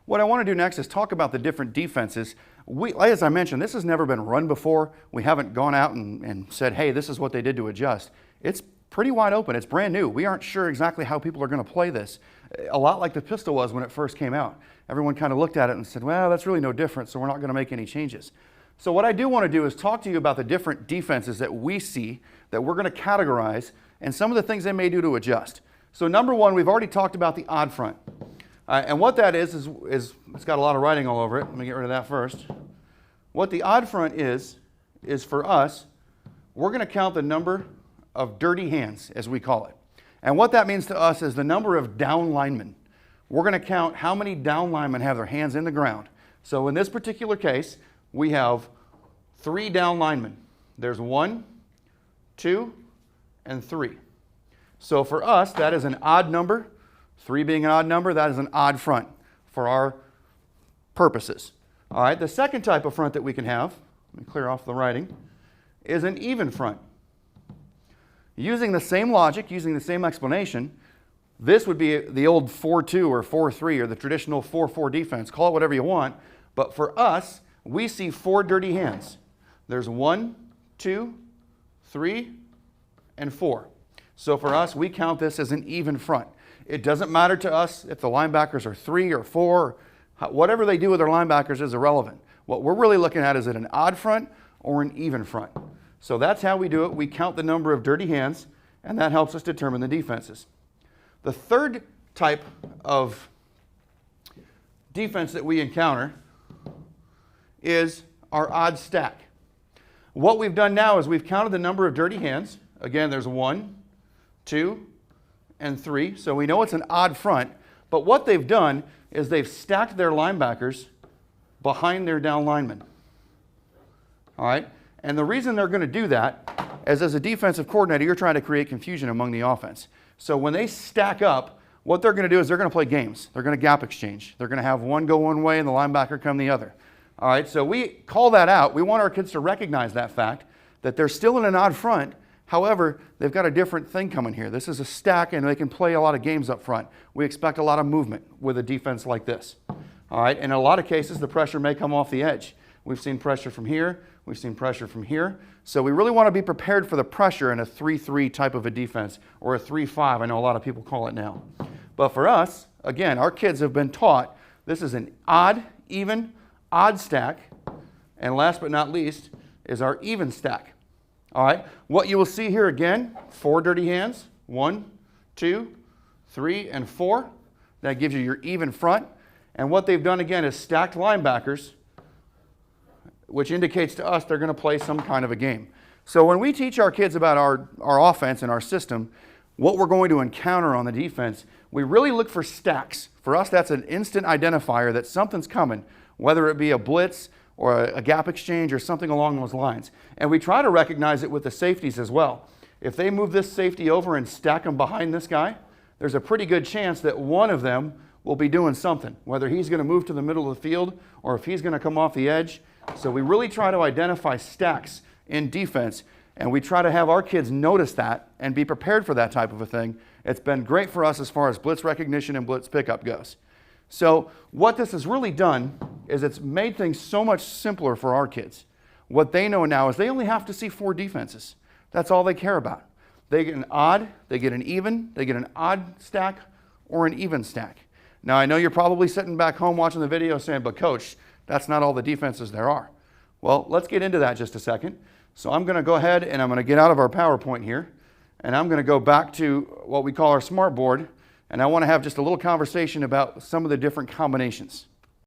What I want to do next is talk about the different defenses. As I mentioned, this has never been run before. We haven't gone out and said, hey, this is what they did to adjust. It's pretty wide open. It's brand new. We aren't sure exactly how people are going to play this. A lot like the pistol was when it first came out. Everyone kind of looked at it and said, well, that's really no different, so we're not going to make any changes. So what I do want to do is talk to you about the different defenses that we see that we're going to categorize and some of the things they may do to adjust. So number one, we've already talked about the odd front. And what that is it's got a lot of writing all over it. Let me get rid of that first. What the odd front is for us, we're going to count the number of dirty hands, as we call it. And what that means to us is the number of down linemen. We're going to count how many down linemen have their hands in the ground. So in this particular case, we have 3 down linemen. There's 1, 2, and 3. So for us, that is an odd number. 3 being an odd number, that is an odd front for our purposes. All right, the second type of front that we can have, let me clear off the writing, is an even front. Using the same logic, using the same explanation, this would be the old 4-2 or 4-3 or the traditional 4-4 defense. Call it whatever you want. But for us, we see 4 dirty hands. There's 1, 2, 3, and 4. So for us, we count this as an even front. It doesn't matter to us if the linebackers are 3 or 4. Whatever they do with their linebackers is irrelevant. What we're really looking at is it an odd front or an even front. So that's how we do it. We count the number of dirty hands, and that helps us determine the defenses. The third type of defense that we encounter is our odd stack. What we've done now is we've counted the number of dirty hands. Again, there's 1, 2, and 3. So we know it's an odd front. But what they've done is they've stacked their linebackers behind their down linemen. All right? And the reason they're going to do that is as a defensive coordinator, you're trying to create confusion among the offense. So when they stack up, what they're going to do is they're going to play games. They're going to gap exchange. They're going to have one go one way and the linebacker come the other. All right, so we call that out. We want our kids to recognize that fact, that they're still in an odd front. However, they've got a different thing coming here. This is a stack, and they can play a lot of games up front. We expect a lot of movement with a defense like this. All right, in a lot of cases, the pressure may come off the edge. We've seen pressure from here. We've seen pressure from here. So we really want to be prepared for the pressure in a 3-3 type of a defense, or a 3-5. I know a lot of people call it now. But for us, again, our kids have been taught this is an odd, even, odd stack. And last but not least is our even stack. All right, what you will see here again, 4 dirty hands, 1, 2, 3, and 4. That gives you your even front. And what they've done again is stacked linebackers, which indicates to us they're going to play some kind of a game. So when we teach our kids about our offense and our system, what we're going to encounter on the defense, we really look for stacks. For us, that's an instant identifier that something's coming, whether it be a blitz or a gap exchange or something along those lines. And we try to recognize it with the safeties as well. If they move this safety over and stack them behind this guy, there's a pretty good chance that one of them will be doing something, whether he's going to move to the middle of the field or if he's going to come off the edge. So we really try to identify stacks in defense, and we try to have our kids notice that and be prepared for that type of a thing. It's been great for us as far as blitz recognition and blitz pickup goes. So what this has really done is it's made things so much simpler for our kids. What they know now is they only have to see 4 defenses. That's all they care about. They get an odd, they get an even, they get an odd stack or an even stack. Now I know you're probably sitting back home watching the video saying, but coach, that's not all the defenses there are. Well, let's get into that just a second. So I'm going to go ahead and I'm going to get out of our PowerPoint here, and I'm going to go back to what we call our smart board, and I want to have just a little conversation about some of the different combinations.